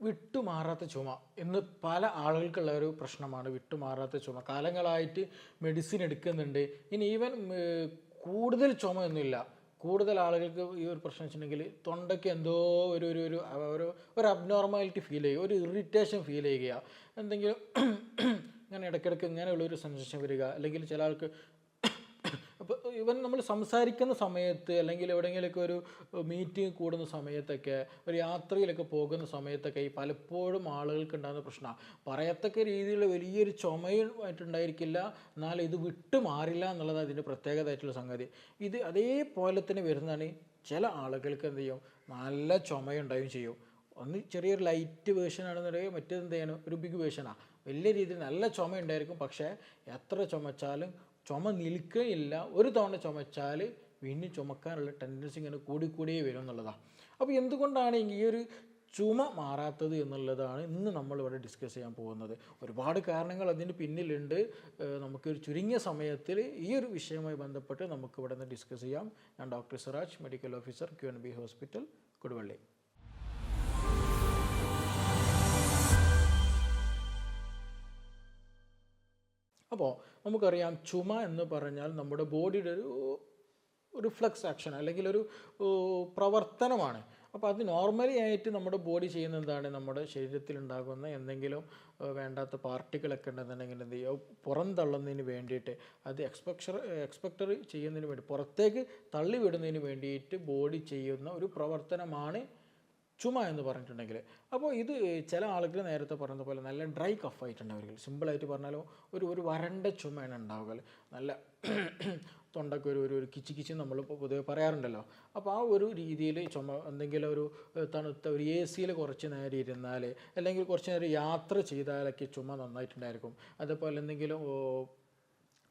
വിട്ടുമാറാത്ത ചുമ ഇന്ന് പല ആളുകൾക്കുള്ള ഒരു പ്രശ്നമാണ്. വിട്ടുമാറാത്ത ചുമ കാലങ്ങളായിട്ട് മെഡിസിൻ എടുക്കുന്നുണ്ട്. ഇനി ഈവൻ കൂടുതൽ ചുമയൊന്നുമില്ല, കൂടുതൽ ആളുകൾക്ക് ഈ ഒരു പ്രശ്നം വെച്ചിട്ടുണ്ടെങ്കിൽ തൊണ്ടയ്ക്ക് എന്തോ ഒരു ഒരു ഒരു ഒരു ഒരു അബ്നോർമാലിറ്റി ഫീൽ ചെയ്യുക, ഒരു ഇറിറ്റേഷൻ ഫീൽ ചെയ്യുക, എന്തെങ്കിലും ഇങ്ങനെ ഇടയ്ക്കിടയ്ക്ക് ഇങ്ങനെയുള്ളൊരു സെൻസേഷൻ വരിക. അല്ലെങ്കിൽ ചില ആൾക്ക് അപ്പോൾ ഇവൻ നമ്മൾ സംസാരിക്കുന്ന സമയത്ത് അല്ലെങ്കിൽ എവിടെയെങ്കിലുമൊക്കെ ഒരു മീറ്റിംഗ് കൂടുന്ന സമയത്തൊക്കെ ഒരു യാത്രയിലൊക്കെ പോകുന്ന സമയത്തൊക്കെ ഈ പലപ്പോഴും ആളുകൾക്ക് ഉണ്ടാകുന്ന പ്രശ്നമാണ്. പറയത്തക്ക രീതിയിലുള്ള വലിയൊരു ചുമയുമായിട്ടുണ്ടായിരിക്കില്ല, എന്നാൽ ഇത് വിട്ടു മാറില്ല എന്നുള്ളത് അതിൻ്റെ പ്രത്യേകതയായിട്ടുള്ള സംഗതി. ഇത് അതേപോലെ തന്നെ വരുന്നതാണ് ചില ആളുകൾക്ക് എന്ത് ചെയ്യും, നല്ല ചുമയുണ്ടാവുകയും ചെയ്യും. ഒന്ന് ചെറിയൊരു ലൈറ്റ് വേർഷൻ ആണെന്നുണ്ടെങ്കിൽ മറ്റേത് എന്ത് ചെയ്യണം, ഒരു ബിഗ് വേർഷനാണ്. വലിയ രീതിയിൽ നല്ല ചുമ ഉണ്ടായിരിക്കും, പക്ഷേ എത്ര ചുമച്ചാലും ചുമ നിൽക്കുകയില്ല. ഒരു തവണ ചുമച്ചാൽ വീണ്ടും ചുമക്കാനുള്ള ടെൻഡൻസി ഇങ്ങനെ കൂടിക്കൂടിയേ വരും എന്നുള്ളതാണ്. അപ്പോൾ എന്തുകൊണ്ടാണ് ഈ ഒരു ചുമ മാറാത്തത് എന്നുള്ളതാണ് ഇന്ന് നമ്മളിവിടെ ഡിസ്കസ് ചെയ്യാൻ പോകുന്നത്. ഒരുപാട് കാരണങ്ങൾ അതിന് പിന്നിലുണ്ട്. നമുക്കൊരു ചുരുങ്ങിയ സമയത്തിൽ ഈ ഒരു വിഷയവുമായി ബന്ധപ്പെട്ട് നമുക്കിവിടെ നിന്ന് ഡിസ്കസ് ചെയ്യാം. ഞാൻ doctor Siraj, medical officer, QNB hospital, Koduvally. അപ്പോൾ നമുക്കറിയാം, ചുമ എന്ന് പറഞ്ഞാൽ നമ്മുടെ ബോഡിയുടെ ഒരു റിഫ്ലക്സ് ആക്ഷൻ അല്ലെങ്കിൽ ഒരു പ്രവർത്തനമാണ്. അപ്പോൾ അത് നോർമലി ആയിട്ട് നമ്മുടെ ബോഡി ചെയ്യുന്ന എന്താണ്, നമ്മുടെ ശരീരത്തിലുണ്ടാകുന്ന എന്തെങ്കിലും വേണ്ടാത്ത പാർട്ടികളൊക്കെ ഉണ്ടെന്നുണ്ടെങ്കിൽ എന്ത് ചെയ്യുക, പുറന്തള്ളുന്നതിന് വേണ്ടിയിട്ട്, അത് എക്സ്പെക്ടർ ചെയ്യുന്നതിന് വേണ്ടി, പുറത്തേക്ക് തള്ളിവിടുന്നതിന് വേണ്ടിയിട്ട് ബോഡി ചെയ്യുന്ന ഒരു പ്രവർത്തനമാണ് ചുമ എന്ന് പറഞ്ഞിട്ടുണ്ടെങ്കിൽ. അപ്പോൾ ഇത് ചില ആളുകൾ നേരത്തെ പറഞ്ഞ പോലെ നല്ല ഡ്രൈ കഫായിട്ടുണ്ടാവുക. സിമ്പിളായിട്ട് പറഞ്ഞാലോ ഒരു വരണ്ട ചുമയാണ് ഉണ്ടാവുക. നല്ല തൊണ്ടയ്ക്ക് ഒരു കിച്ചി കിച്ചി നമ്മൾ പൊതുവെ പറയാറുണ്ടല്ലോ. അപ്പോൾ ആ ഒരു രീതിയിൽ ചുമ, എന്തെങ്കിലും ഒരു തണുത്ത ഒരു AC കുറച്ച് നേരം ഇരുന്നാൽ അല്ലെങ്കിൽ കുറച്ച് നേരം യാത്ര ചെയ്താലൊക്കെ ചുമ നന്നായിട്ടുണ്ടായിരിക്കും. അതേപോലെ എന്തെങ്കിലും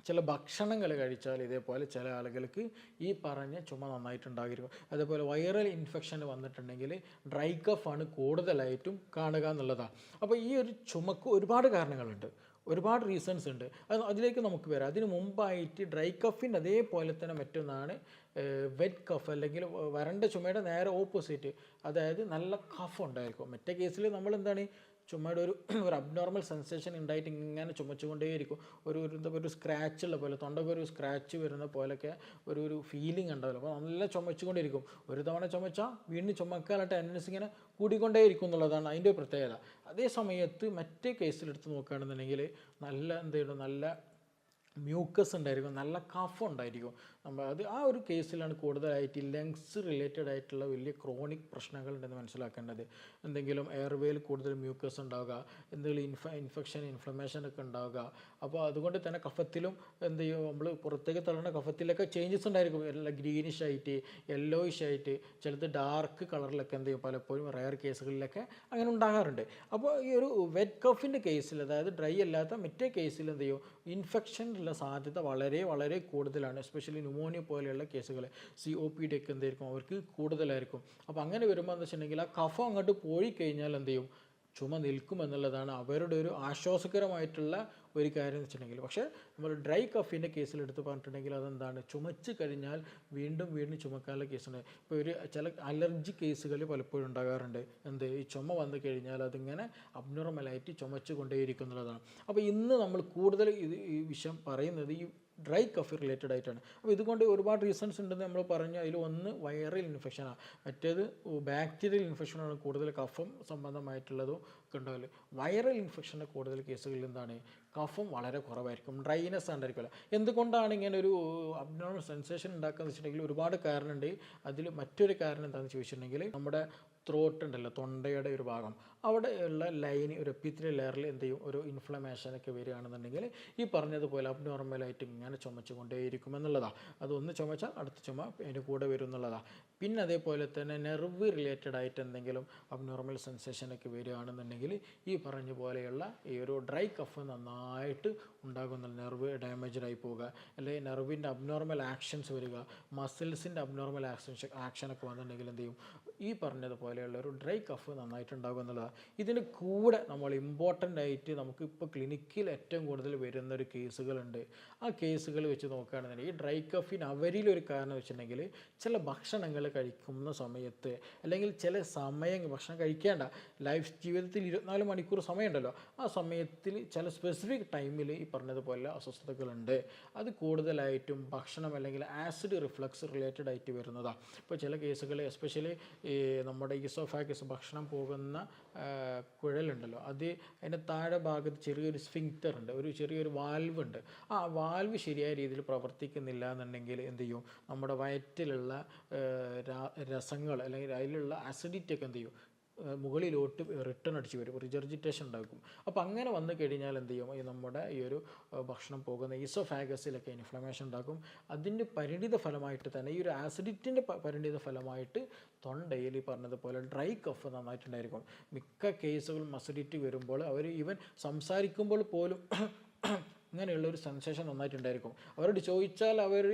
ചില ഭക്ഷണങ്ങൾ കഴിച്ചാൽ ഇതേപോലെ ചില ആളുകൾക്ക് ഈ പറഞ്ഞ ചുമ നന്നായിട്ടുണ്ടായിരിക്കും. അതേപോലെ വൈറൽ ഇൻഫെക്ഷൻ വന്നിട്ടുണ്ടെങ്കിൽ ഡ്രൈ കഫാണ് കൂടുതലായിട്ടും കാണുക എന്നുള്ളതാണ്. അപ്പോൾ ഈ ഒരു ചുമക്ക് ഒരുപാട് കാരണങ്ങളുണ്ട്, ഒരുപാട് റീസൺസ് ഉണ്ട്. അതിലേക്ക് നമുക്ക് വരാം. അതിന് മുമ്പായിട്ട് ഡ്രൈ കഫിൻ്റെ അതേപോലെ തന്നെ മറ്റൊന്നാണ് വെറ്റ് കഫ്, അല്ലെങ്കിൽ വരണ്ട ചുമയുടെ നേരെ ഓപ്പോസിറ്റ്, അതായത് നല്ല കഫ് ഉണ്ടായിരിക്കും. മറ്റേ കേസിൽ നമ്മൾ എന്താണ്, ചുമയുടെ ഒരു അബ്നോർമൽ സെൻസേഷൻ ഉണ്ടായിട്ട് ഇങ്ങനെ ചുമച്ചുകൊണ്ടേയിരിക്കും. ഒരു സ്ക്രാച്ച് ഉള്ള പോലെ, തൊണ്ടയ്ക്ക് ഒരു സ്ക്രാച്ച് വരുന്ന പോലെയൊക്കെ ഒരു ഫീലിംഗ് ഉണ്ടാവില്ല. അപ്പോൾ നല്ല ചുമച്ചുകൊണ്ടിരിക്കും. ഒരു തവണ ചുമച്ചാൽ വീണ്ടും ചുമക്കാനുള്ള ടെൻഡൻസി ഇങ്ങനെ കൂടിക്കൊണ്ടേയിരിക്കും എന്നുള്ളതാണ് അതിൻ്റെ പ്രത്യേകത. അതേ സമയത്ത് മറ്റേ കേസിലെടുത്ത് നോക്കുകയാണെന്നുണ്ടെങ്കിൽ നല്ല മ്യൂക്കസ് ഉണ്ടായിരിക്കും, നല്ല കഫം ഉണ്ടായിരിക്കും. അത് ആ ഒരു കേസിലാണ് കൂടുതലായിട്ട് ലങ്സ് റിലേറ്റഡ് ആയിട്ടുള്ള വലിയ ക്രോണിക് പ്രശ്നങ്ങളുണ്ടെന്ന് മനസ്സിലാക്കേണ്ടത്. എന്തെങ്കിലും എയർവേയിൽ കൂടുതൽ മ്യൂക്കസ് ഉണ്ടാവുക, എന്തെങ്കിലും ഇൻഫ്ലമേഷൻ ഒക്കെ ഉണ്ടാവുക. അപ്പോൾ അതുകൊണ്ട് തന്നെ കഫത്തിലും എന്ത് ചെയ്യും, നമ്മൾ പുറത്തേക്ക് തള്ളുന്ന കഫത്തിലൊക്കെ ചേഞ്ചസ് ഉണ്ടായിരിക്കും. എല്ലാം ഗ്രീനിഷ് ആയിട്ട്, യെല്ലോയിഷ് ആയിട്ട്, ചിലത് ഡാർക്ക് കളറിലൊക്കെ എന്ത് ചെയ്യും, പലപ്പോഴും റയർ കേസുകളിലൊക്കെ അങ്ങനെ ഉണ്ടാകാറുണ്ട്. അപ്പോൾ ഈ ഒരു വെറ്റ് കഫിൻ്റെ കേസിൽ, അതായത് ഡ്രൈ അല്ലാത്ത മറ്റേ കേസിൽ എന്ത് ചെയ്യും, ഇൻഫെക്ഷൻ സാധ്യത വളരെ വളരെ കൂടുതലാണ്. എസ്പെഷ്യലി ന്യൂമോണിയ പോലെയുള്ള കേസുകൾ, COPD ഒക്കെ എന്തായിരിക്കും, അവർക്ക് കൂടുതലായിരിക്കും. അപ്പോൾ അങ്ങനെ വരുമ്പോൾ എന്താ വെച്ചിട്ടുണ്ടെങ്കിൽ ആ കഫം അങ്ങോട്ട് പോയി കഴിഞ്ഞാൽ എന്ത് ചെയ്യും, ചുമ നിൽക്കും എന്നുള്ളതാണ് അവരുടെ ഒരു ആശ്വാസകരമായിട്ടുള്ള ഒരു കാര്യം എന്ന് വെച്ചിട്ടുണ്ടെങ്കിൽ. പക്ഷേ നമ്മൾ ഡ്രൈ കഫിൻ്റെ കേസിലെടുത്ത് പറഞ്ഞിട്ടുണ്ടെങ്കിൽ അതെന്താണ്, ചുമച്ച് കഴിഞ്ഞാൽ വീണ്ടും ചുമക്കാനുള്ള കേസുണ്ട്. ഇപ്പോൾ ചില അലർജി കേസുകൾ പലപ്പോഴും ഉണ്ടാകാറുണ്ട്. ഈ ചുമ വന്നു കഴിഞ്ഞാൽ അതിങ്ങനെ അബ്നോർമലായിട്ട് ചുമച്ച് കൊണ്ടേയിരിക്കും എന്നുള്ളതാണ്. അപ്പോൾ ഇന്ന് നമ്മൾ കൂടുതൽ ഈ വിഷയം പറയുന്നത് ഈ ഡ്രൈ കഫ് റിലേറ്റഡ് ആയിട്ടാണ്. അപ്പോൾ ഇതുകൊണ്ട് ഒരുപാട് റീസൺസ് ഉണ്ടെന്ന് നമ്മൾ പറഞ്ഞു. അതിൽ ഒന്ന് വൈറൽ ഇൻഫെക്ഷനാണ്, മറ്റേത് ബാക്ടീരിയൽ ഇൻഫെക്ഷനാണ്. കൂടുതൽ കഫം സംബന്ധമായിട്ടുള്ളതും ഉണ്ടാവില്ല. വൈറൽ ഇൻഫെക്ഷൻ്റെ കൂടുതൽ കേസുകളിൽ എന്താണ്, കഫം വളരെ കുറവായിരിക്കും, ഡ്രൈനെസ് ഉണ്ടായിരിക്കില്ല. എന്തുകൊണ്ടാണ് ഇങ്ങനെ ഒരു അബ്നോർമൽ സെൻസേഷൻ ഉണ്ടാക്കുകയെന്ന് വെച്ചിട്ടുണ്ടെങ്കിൽ ഒരുപാട് കാരണമുണ്ട്. അതിൽ മറ്റൊരു കാരണം എന്താണെന്ന് ചോദിച്ചിട്ടുണ്ടെങ്കിൽ നമ്മുടെ ത്രോട്ട് ഉണ്ടല്ലോ, തൊണ്ടയുടെ ഒരു ഭാഗം, അവിടെ ഉള്ള ലൈൻ, ഒരു എപ്പിത്തീലിയൽ ലെയറിൽ എന്ത് ചെയ്യും, ഒരു ഇൻഫ്ലമേഷനൊക്കെ വരികയാണെന്നുണ്ടെങ്കിൽ ഈ പറഞ്ഞതുപോലെ അബ്നോർമലായിട്ട് ഇങ്ങനെ ചുമച്ചു കൊണ്ടേയിരിക്കും എന്നുള്ളതാണ്. അതൊന്ന് ചുമച്ചാൽ അടുത്ത ചുമ അതിന് കൂടെ വരും എന്നുള്ളതാണ്. പിന്നെ അതേപോലെ തന്നെ നെർവ് റിലേറ്റഡ് ആയിട്ട് എന്തെങ്കിലും അബ്നോർമൽ സെൻസേഷനൊക്കെ വരികയാണെന്നുണ്ടെങ്കിൽ ഈ പറഞ്ഞ പോലെയുള്ള ഈ ഒരു ഡ്രൈ കഫ് നന്നായിട്ട് ഉണ്ടാകുന്ന, നെർവ് ഡാമേജായി പോവുക, അല്ലെങ്കിൽ നെർവിൻ്റെ അബ്നോർമൽ ആക്ഷൻസ് വരിക, മസിൽസിൻ്റെ അബ്നോർമൽ ആക്ഷനൊക്കെ വന്നിട്ടുണ്ടെങ്കിൽ എന്ത് ചെയ്യും, ഈ പറഞ്ഞതുപോലെയുള്ള ഒരു ഡ്രൈ കഫ് നന്നായിട്ടുണ്ടാകും എന്നുള്ളതാണ്. ഇതിന് കൂടെ നമ്മൾ ഇമ്പോർട്ടൻ്റ് ആയിട്ട് നമുക്കിപ്പോൾ ക്ലിനിക്കിൽ ഏറ്റവും കൂടുതൽ വരുന്നൊരു കേസുകളുണ്ട്. ആ കേസുകൾ വെച്ച് നോക്കുകയാണെന്നുണ്ടെങ്കിൽ ഈ ഡ്രൈ കഫിന് അവരിലൊരു കാരണം വെച്ചിട്ടുണ്ടെങ്കിൽ ചില ഭക്ഷണങ്ങൾ കഴിക്കുന്ന സമയത്ത്, അല്ലെങ്കിൽ ചില സമയം ഭക്ഷണം കഴിക്കേണ്ട ജീവിതത്തിൽ 24 മണിക്കൂർ സമയമുണ്ടല്ലോ, ആ സമയത്തിൽ ചില സ്പെസിഫിക് ടൈമിൽ ഈ പറഞ്ഞതുപോലെ അസ്വസ്ഥതകളുണ്ട്. അത് കൂടുതലായിട്ടും ഭക്ഷണം അല്ലെങ്കിൽ ആസിഡ് റിഫ്ലക്സ് റിലേറ്റഡ് ആയിട്ട് വരുന്നതാണ്. ഇപ്പോൾ ചില കേസുകൾ എസ്പെഷ്യലി ഈ നമ്മുടെ ഈസോഫാഗസ് ഭക്ഷണം പോകുന്ന കുഴലുണ്ടല്ലോ, അതിൻ്റെ താഴെ ഭാഗത്ത് ചെറിയൊരു സ്ഫിങ്ക്റ്റർ ഉണ്ട്, ചെറിയൊരു വാൽവ് ഉണ്ട്. ആ വാൽവ് ശരിയായ രീതിയിൽ പ്രവർത്തിക്കുന്നില്ല എന്നുണ്ടെങ്കിൽ എന്ത് ചെയ്യും, നമ്മുടെ വയറ്റിലുള്ള രസങ്ങൾ അല്ലെങ്കിൽ അതിലുള്ള അസിഡിറ്റി ഒക്കെ എന്ത് ചെയ്യും, മുകളിലോട്ട് റിട്ടേൺ അടിച്ച് വരും, റിജർജിറ്റേഷൻ ഉണ്ടാക്കും. അപ്പോൾ അങ്ങനെ വന്നു കഴിഞ്ഞാൽ എന്ത് ചെയ്യും, നമ്മുടെ ഈ ഒരു ഭക്ഷണം പോകുന്ന ഈസോഫാഗസിലൊക്കെ ഇൻഫ്ലമേഷൻ ഉണ്ടാക്കും. അതിൻ്റെ പരിണിത ഫലമായിട്ട് തന്നെ ഈ ഒരു ആസിഡിറ്റിൻ്റെ പരിണിത ഫലമായിട്ട് തൊണ്ടയിൽ ഈ പറഞ്ഞതുപോലെ ഡ്രൈ കഫ് നന്നായിട്ടുണ്ടായിരിക്കും. മിക്ക കേസുകളും അസിഡിറ്റി വരുമ്പോൾ അവർ ഈവൻ സംസാരിക്കുമ്പോൾ പോലും ഇങ്ങനെയുള്ളൊരു സെൻസേഷൻ നന്നായിട്ടുണ്ടായിരിക്കും. അവരോട് ചോദിച്ചാൽ അവർ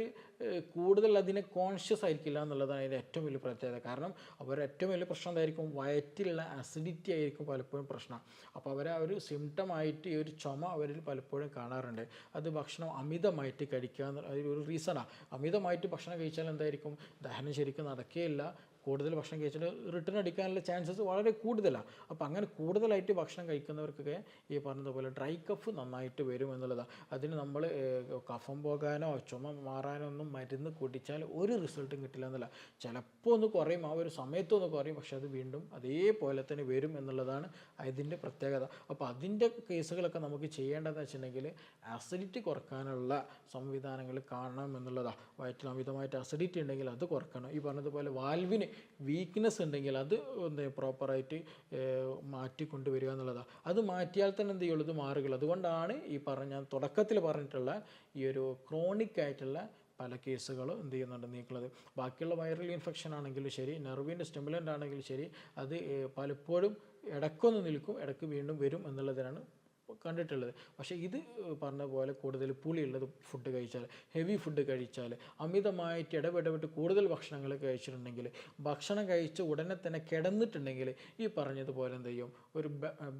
കൂടുതൽ അതിനെ കോൺഷ്യസ് ആയിരിക്കില്ല എന്നുള്ളതാണ് അതിൻ്റെ ഏറ്റവും വലിയ പ്രത്യേകത. കാരണം അവരുടെ ഏറ്റവും വലിയ പ്രശ്നം എന്തായിരിക്കും, വയറ്റിലുള്ള അസിഡിറ്റി ആയിരിക്കും പലപ്പോഴും പ്രശ്നം. അപ്പോൾ ആ ഒരു സിംറ്റമായിട്ട് ഈ ഒരു ചുമ അവരിൽ പലപ്പോഴും കാണാറുണ്ട്. അത് ഭക്ഷണം അമിതമായിട്ട് കഴിക്കുക ഒരു റീസണാണ്. അമിതമായിട്ട് ഭക്ഷണം കഴിച്ചാൽ എന്തായിരിക്കും, ദഹനം ശരിക്കും നടക്കുകയില്ല, കൂടുതൽ ഭക്ഷണം കഴിച്ചിട്ട് റിട്ടേൺ അടിക്കാനുള്ള ചാൻസസ് വളരെ കൂടുതലാണ്. അപ്പോൾ അങ്ങനെ കൂടുതലായിട്ട് ഭക്ഷണം കഴിക്കുന്നവർക്കൊക്കെ ഈ പറഞ്ഞതുപോലെ ഡ്രൈ കഫ് നന്നായിട്ട് വരും എന്നുള്ളതാണ്. അതിന് നമ്മൾ കഫം പോകാനോ ചുമ മാറാനോ ഒന്നും മരുന്ന് കുടിച്ചാൽ ഒരു റിസൾട്ടും കിട്ടില്ല എന്നല്ല. ചിലപ്പോൾ ഒന്ന് കുറയും, ആ ഒരു സമയത്തൊന്ന് കുറയും, പക്ഷെ അത് വീണ്ടും അതേപോലെ തന്നെ വരും എന്നുള്ളതാണ് അതിൻ്റെ പ്രത്യേകത. അപ്പോൾ അതിൻ്റെ കേസുകളൊക്കെ നമുക്ക് ചെയ്യേണ്ടതെന്ന് വെച്ചിട്ടുണ്ടെങ്കിൽ അസിഡിറ്റി കുറക്കാനുള്ള സംവിധാനങ്ങൾ കാണണം എന്നുള്ളതാണ്. വയറ്റിൽ അമിതമായിട്ട് അസിഡിറ്റി ഉണ്ടെങ്കിൽ അത് കുറക്കണം. ഈ പറഞ്ഞതുപോലെ വാൽവിന് വീക്ക്നെസ് ഉണ്ടെങ്കിൽ അത് പ്രോപ്പറായിട്ട് മാറ്റിക്കൊണ്ടുവരിക എന്നുള്ളതാണ്. അത് മാറ്റിയാൽ തന്നെ എന്ത് ചെയ്യുള്ളൂ, ഇത് മാറുകയുള്ളൂ. അതുകൊണ്ടാണ് ഈ തുടക്കത്തിൽ പറഞ്ഞിട്ടുള്ള ഈ ഒരു ക്രോണിക് ആയിട്ടുള്ള പല കേസുകളും എന്ത് ചെയ്യുന്നുണ്ട്, നീക്കുന്നത്. ബാക്കിയുള്ള വൈറൽ ഇൻഫെക്ഷൻ ആണെങ്കിലും ശരി, നെർവിൻ്റെ സ്റ്റിമുലൻ്റ് ആണെങ്കിലും ശരി, അത് പലപ്പോഴും ഇടയ്ക്കൊന്ന് നിൽക്കും, ഇടയ്ക്ക് വീണ്ടും വരും എന്നുള്ളതിനാണ് കണ്ടിട്ടുള്ളത്. പക്ഷേ ഇത് പറഞ്ഞ പോലെ കൂടുതൽ പുളിയുള്ളത് ഫുഡ് കഴിച്ചാൽ, ഹെവി ഫുഡ് കഴിച്ചാൽ, അമിതമായിട്ട് ഇടവിട്ട് കൂടുതൽ ഭക്ഷണങ്ങൾ കഴിച്ചിട്ടുണ്ടെങ്കിൽ, ഭക്ഷണം കഴിച്ച് ഉടനെ തന്നെ കിടന്നിട്ടുണ്ടെങ്കിൽ ഈ പറഞ്ഞതുപോലെ എന്ത് ചെയ്യും, ഒരു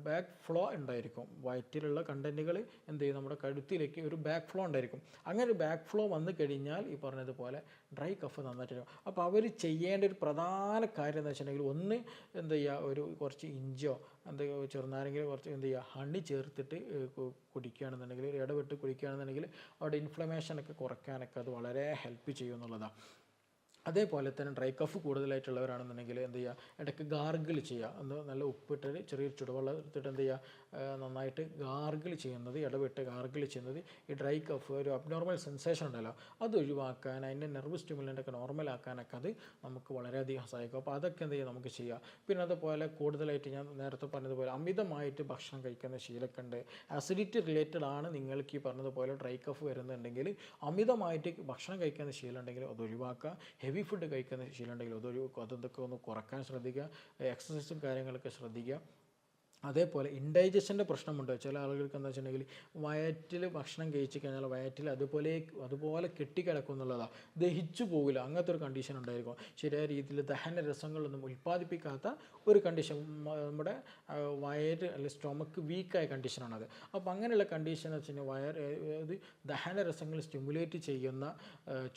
ബാക്ക് ഫ്ലോ ഉണ്ടായിരിക്കും. വയറ്റിലുള്ള കണ്ടൻറ്റുകൾ എന്ത് ചെയ്യും, നമ്മുടെ കഴുത്തിലേക്ക് ഒരു ബാക്ക് ഫ്ലോ ഉണ്ടായിരിക്കും. അങ്ങനെ ഒരു ബാക്ക് ഫ്ലോ വന്നു കഴിഞ്ഞാൽ ഈ പറഞ്ഞതുപോലെ ഡ്രൈ കഫ് നന്നായിട്ട്. അപ്പോൾ അവർ ചെയ്യേണ്ട ഒരു പ്രധാന കാര്യം എന്ന് വെച്ചിട്ടുണ്ടെങ്കിൽ, ഒന്ന് എന്ത് ചെയ്യുക, കുറച്ച് ഇഞ്ചോ ചെറുനാരങ്ങയിൽ കുറച്ച് എന്ത് ചെയ്യുക, ഹണി ചേർത്തിട്ട് കുടിക്കുകയാണെന്നുണ്ടെങ്കിൽ, ഇടവിട്ട് കുടിക്കുകയാണെന്നുണ്ടെങ്കിൽ അവിടെ ഇൻഫ്ലമേഷനൊക്കെ കുറയ്ക്കാനൊക്കെ അത് വളരെ ഹെൽപ്പ് ചെയ്യും എന്നുള്ളതാണ്. അതേപോലെ തന്നെ ഡ്രൈ കഫ് കൂടുതലായിട്ടുള്ളവരാണെന്നുണ്ടെങ്കിൽ എന്ത് ചെയ്യുക, ഇടയ്ക്ക് ഗാർഗിൾ ചെയ്യുക. നല്ല ഉപ്പിട്ട് ചെറിയൊരു ചുടുവെള്ളം എടുത്തിട്ട് എന്ത് ചെയ്യുക, നന്നായിട്ട് ഗാർഗിൾ ചെയ്യുന്നത്, ഇടവിട്ട് ഗാർഗിൾ ചെയ്യുന്നത് ഈ ഡ്രൈ കഫ് ഒരു അബ്നോർമൽ സെൻസേഷൻ ഉണ്ടല്ലോ അത് ഒഴിവാക്കാൻ, അതിൻ്റെ നെർവ് സ്റ്റിമുലൻ്റൊക്കെ നോർമലാക്കാനൊക്കെ അത് നമുക്ക് വളരെയധികം സഹായിക്കും. അപ്പോൾ അതൊക്കെ എന്ത് ചെയ്യുക, നമുക്ക് ചെയ്യാം. പിന്നെ അതുപോലെ കൂടുതലായിട്ട് ഞാൻ നേരത്തെ പറഞ്ഞതുപോലെ അമിതമായിട്ട് ഭക്ഷണം കഴിക്കുന്ന ശീലമൊക്കെ ഉണ്ട്. അസിഡിറ്റി റിലേറ്റഡ് ആണ് നിങ്ങൾക്ക് ഈ പറഞ്ഞതുപോലെ ഡ്രൈ കഫ് വരുന്നുണ്ടെങ്കിൽ, അമിതമായിട്ട് ഭക്ഷണം കഴിക്കുന്ന ശീലം ഉണ്ടെങ്കിൽ അത് ഒഴിവാക്കുക. ഹെവി ഫുഡ് കഴിക്കുന്ന ശീലം ഉണ്ടെങ്കിൽ അതൊക്കെ ഒന്ന് കുറക്കാൻ ശ്രദ്ധിക്കുക. എക്സസൈസും കാര്യങ്ങളൊക്കെ ശ്രദ്ധിക്കുക. അതേപോലെ ഇൻഡൈജഷൻ്റെ പ്രശ്നമുണ്ട് ചില ആളുകൾക്ക്. എന്താ വെച്ചിട്ടുണ്ടെങ്കിൽ വയറ്റിൽ ഭക്ഷണം കഴിച്ച് കഴിഞ്ഞാൽ വയറ്റിൽ അതുപോലെ കെട്ടിക്കിടക്കും എന്നുള്ളതാണ്, ദഹിച്ചു പോകില്ല. അങ്ങനത്തെ ഒരു കണ്ടീഷൻ ഉണ്ടായിരിക്കും. ശരിയായ രീതിയിൽ ദഹന രസങ്ങളൊന്നും ഉൽപ്പാദിപ്പിക്കാത്ത ഒരു കണ്ടീഷൻ, നമ്മുടെ വയറ് അല്ലെങ്കിൽ സ്റ്റൊമക്ക് വീക്കായ കണ്ടീഷനാണത്. അപ്പോൾ അങ്ങനെയുള്ള കണ്ടീഷൻ എന്ന് വെച്ച് കഴിഞ്ഞാൽ ഇത് ദഹന രസങ്ങൾ സ്റ്റിമുലേറ്റ് ചെയ്യുന്ന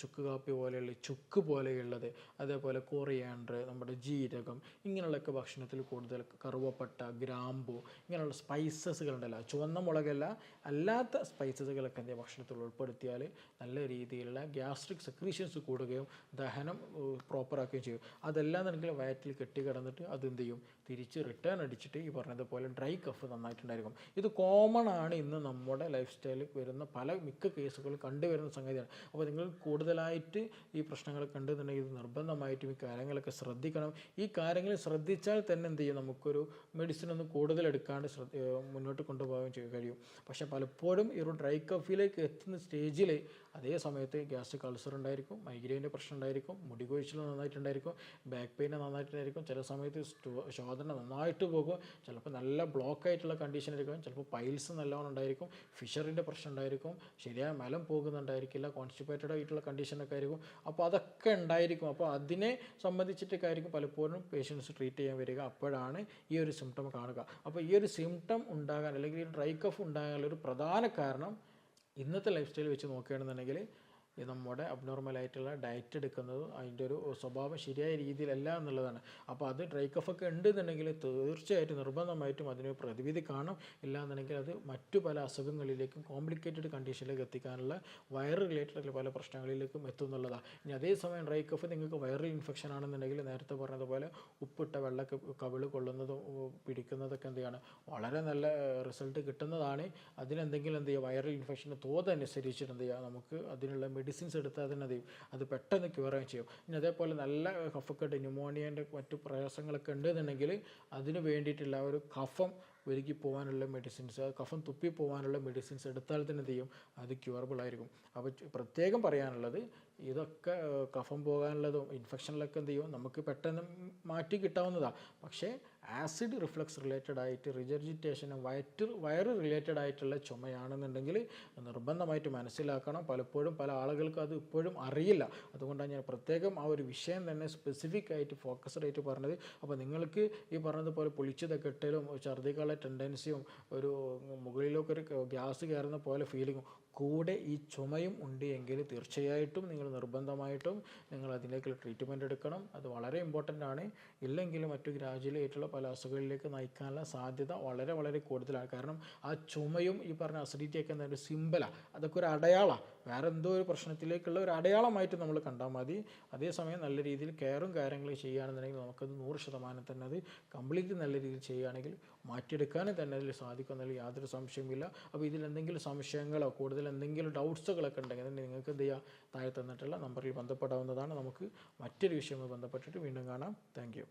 ചുക്ക് കാപ്പി പോലെയുള്ള ചുക്ക് പോലെയുള്ളത്, അതേപോലെ കൊറിയാണ്ടർ, നമ്മുടെ ജീരകം, ഇങ്ങനെയുള്ളൊക്കെ ഭക്ഷണത്തിൽ കൂടുതൽ, കറുവപ്പട്ട, ഗ്രാമ്പു, ഇങ്ങനെയുള്ള സ്പൈസസുകളുണ്ടല്ലോ, ചുവന്ന മുളകല്ല അല്ലാത്ത സ്പൈസസുകളൊക്കെ എന്തെങ്കിലും ഭക്ഷണത്തിൽ ഉൾപ്പെടുത്തിയാൽ നല്ല രീതിയിലുള്ള ഗ്യാസ്ട്രിക് സെക്രീഷൻസ് കൂടുകയും ദഹനം പ്രോപ്പറാക്കുകയും ചെയ്യും. അതെല്ലാന്നുണ്ടെങ്കിൽ വയറ്റിൽ കെട്ടിക്കിടന്നിട്ട് അതെന്ത് ചെയ്യും, തിരിച്ച് റിട്ടേൺ അടിച്ചിട്ട് ഈ പറഞ്ഞതുപോലെ ഡ്രൈ കഫ് നന്നായിട്ടുണ്ടായിരിക്കും. ഇത് കോമൺ ആണ് ഇന്ന് നമ്മുടെ ലൈഫ് സ്റ്റൈലിൽ വരുന്ന മിക്ക കേസുകളും കണ്ടുവരുന്ന സംഗതിയാണ്. അപ്പോൾ നിങ്ങൾ കൂടുതലായിട്ട് ഈ പ്രശ്നങ്ങൾ കണ്ടെന്നുണ്ടെങ്കിൽ ഇത് നിർബന്ധമായിട്ടും ഈ കാര്യങ്ങളൊക്കെ ശ്രദ്ധിക്കണം. ഈ കാര്യങ്ങൾ ശ്രദ്ധിച്ചാൽ തന്നെ എന്ത് ചെയ്യും, നമുക്കൊരു മെഡിസിൻ ഒന്നും കൂടുതൽ എടുക്കാണ്ട് മുന്നോട്ട് കൊണ്ടുപോകാൻ കഴിയും. പക്ഷേ പലപ്പോഴും ഈ ഒരു ഡ്രൈ കഫിലേക്ക് എത്തുന്ന സ്റ്റേജിൽ അതേ സമയത്ത് ഗ്യാസ്ട്രിക് അൾസർ ഉണ്ടായിരിക്കും, മൈഗ്രെയിൻ്റെ പ്രശ്നം ഉണ്ടായിരിക്കും, മുടി കൊഴിച്ചിൽ നന്നായിട്ടുണ്ടായിരിക്കും, ബാക്ക് പെയിൻ നന്നായിട്ടുണ്ടായിരിക്കും, ചില സമയത്ത് ശോധന നന്നായിട്ട് പോകും, ചിലപ്പോൾ നല്ല ബ്ലോക്ക് ആയിട്ടുള്ള കണ്ടീഷൻ ആയിരിക്കും, ചിലപ്പോൾ പൈൽസ് നല്ലോണം ഉണ്ടായിരിക്കും, ഫിഷറിൻ്റെ പ്രശ്നം ഉണ്ടായിരിക്കും, ശരിയായ മലം പോകുന്നുണ്ടായിരിക്കില്ല, കോൺസ്റ്റിപ്പേറ്റഡ് ആയിട്ടുള്ള കണ്ടീഷനൊക്കെ ആയിരിക്കും. അപ്പോൾ അതൊക്കെ ഉണ്ടായിരിക്കും. അപ്പോൾ അതിനെ സംബന്ധിച്ചിട്ടൊക്കെ ആയിരിക്കും പലപ്പോഴും പേഷ്യൻസ് ട്രീറ്റ് ചെയ്യാൻ വരിക. അപ്പോഴാണ് ഈ ഒരു സിംറ്റം കാണുക. അപ്പോൾ ഈ ഒരു സിംറ്റം ഉണ്ടാകാൻ അല്ലെങ്കിൽ ഈ ഡ്രൈ കഫ് ഉണ്ടാകാനുള്ള ഒരു പ്രധാന കാരണം ഇന്നത്തെ ലൈഫ് സ്റ്റൈൽ വെച്ച് നോക്കുകയാണെന്നുണ്ടെങ്കിൽ ഈ നമ്മുടെ അബ്നോർമലായിട്ടുള്ള ഡയറ്റ് എടുക്കുന്നതും അതിൻ്റെ ഒരു സ്വഭാവം ശരിയായ രീതിയിലല്ല എന്നുള്ളതാണ്. അപ്പോൾ അത് ഡ്രൈ കഫൊക്കെ ഉണ്ടെന്നുണ്ടെങ്കിൽ തീർച്ചയായിട്ടും നിർബന്ധമായിട്ടും അതിന് പ്രതിവിധി കാണും. ഇല്ലാന്നുണ്ടെങ്കിൽ അത് മറ്റു പല അസുഖങ്ങളിലേക്കും കോംപ്ലിക്കേറ്റഡ് കണ്ടീഷനിലേക്ക് എത്തിക്കാനുള്ള വൈറൽ റിലേറ്റഡ് പല പ്രശ്നങ്ങളിലേക്കും എത്തും എന്നുള്ളതാണ്. ഇനി അതേസമയം ഡ്രൈ കഫ് നിങ്ങൾക്ക് വൈറൽ ഇൻഫെക്ഷൻ ആണെന്നുണ്ടെങ്കിൽ നേരത്തെ പറഞ്ഞതുപോലെ ഉപ്പിട്ട വെള്ളമൊക്കെ കവിള് കൊള്ളുന്നതും പിടിക്കുന്നതൊക്കെ എന്ത് ചെയ്യാണ് വളരെ നല്ല റിസൾട്ട് കിട്ടുന്നതാണ്. അതിനെന്തെങ്കിലും എന്ത് ചെയ്യുക വൈറൽ ഇൻഫെക്ഷൻ്റെ തോതനുസരിച്ചിട്ട് എന്ത് ചെയ്യുക നമുക്ക് അതിനുള്ള മെഡിസിൻസ് എടുത്താൽ തന്നെ എന്ത് ചെയ്യും അത് പെട്ടെന്ന് ക്യൂറുകയും ചെയ്യും. ഇനി അതേപോലെ നല്ല കഫക്കെട്ട് ന്യൂമോണിയൻ്റെ മറ്റു പ്രയാസങ്ങളൊക്കെ ഉണ്ടെന്നുണ്ടെങ്കിൽ അതിന് വേണ്ടിയിട്ടുള്ള ഒരു കഫം ഒഴുകി പോകാനുള്ള മെഡിസിൻസ്, കഫം തുപ്പി പോകാനുള്ള മെഡിസിൻസ് എടുത്താൽ തന്നെ എന്ത് ചെയ്യും അത് ക്യൂറബിൾ ആയിരിക്കും. അപ്പോൾ പ്രത്യേകം പറയാനുള്ളത് ഇതൊക്കെ കഫം പോകാനുള്ളതും ഇൻഫെക്ഷനിലൊക്കെ എന്ത് ചെയ്യും നമുക്ക് പെട്ടെന്ന് മാറ്റി കിട്ടാവുന്നതാണ്. പക്ഷേ ആസിഡ് റിഫ്ലക്സ് റിലേറ്റഡ് ആയിട്ട് റിജർജിറ്റേഷനും വയറ് റിലേറ്റഡ് ആയിട്ടുള്ള ചുമയാണെന്നുണ്ടെങ്കിൽ നിർബന്ധമായിട്ട് മനസ്സിലാക്കണം. പലപ്പോഴും പല ആളുകൾക്കും അത് ഇപ്പോഴും അറിയില്ല. അതുകൊണ്ടാണ് ഞാൻ പ്രത്യേകം ആ ഒരു വിഷയം തന്നെ സ്പെസിഫിക് ആയിട്ട് ഫോക്കസ്ഡ് ആയിട്ട് പറഞ്ഞത്. അപ്പോൾ നിങ്ങൾക്ക് ഈ പറഞ്ഞതുപോലെ പൊളിച്ചതൊക്കെ ഇട്ടലും ഛർദ്ദിക്കാനുള്ള ടെൻഡൻസിയും ഒരു മുകളിലൊക്കെ ഒരു ഗ്യാസ് കയറുന്ന പോലെ ഫീലിങ്ങും കൂടെ ഈ ചുമയും ഉണ്ട് എങ്കിൽ തീർച്ചയായിട്ടും നിങ്ങൾ നിർബന്ധമായിട്ടും നിങ്ങൾ അതിലേക്കുള്ള ട്രീറ്റ്മെൻറ്റ് എടുക്കണം. അത് വളരെ ഇമ്പോർട്ടൻ്റ് ആണ്. ഇല്ലെങ്കിൽ മറ്റു ഗ്രാജുവലായിട്ടുള്ള പല അസുഖങ്ങളിലേക്ക് നയിക്കാനുള്ള സാധ്യത വളരെ വളരെ കൂടുതലാണ്. കാരണം ആ ചുമയും ഈ പറഞ്ഞ അസിഡിറ്റിയൊക്കെ എന്താ ഒരു സിമ്പലാണ്, അതൊക്കെ ഒരു അടയാളമാണ്. വേറെ എന്തോ ഒരു പ്രശ്നത്തിലേക്കുള്ള ഒരു അടയാളമായിട്ട് നമ്മൾ കണ്ടാൽ മതി. അതേസമയം നല്ല രീതിയിൽ കെയറും കാര്യങ്ങളും ചെയ്യുകയാണെന്നുണ്ടെങ്കിൽ നമുക്കത് 100% തന്നെ അത് കംപ്ലീറ്റ് നല്ല രീതിയിൽ ചെയ്യുകയാണെങ്കിൽ മാറ്റിയെടുക്കാനും തന്നെ അതിൽ സാധിക്കുന്നതിൽ യാതൊരു സംശയമില്ല. അപ്പോൾ ഇതിലെന്തെങ്കിലും സംശയങ്ങളോ കൂടുതൽ എന്തെങ്കിലും ഡൗട്ട്സുകളൊക്കെ ഉണ്ടെങ്കിൽ നിങ്ങൾക്ക് എന്ത് ചെയ്യുക താഴെ തന്നിട്ടുള്ള നമ്പറിൽ ബന്ധപ്പെടാവുന്നതാണ്. നമുക്ക് മറ്റൊരു വിഷയവുമായി ബന്ധപ്പെട്ടിട്ട് വീണ്ടും കാണാം. Thank you.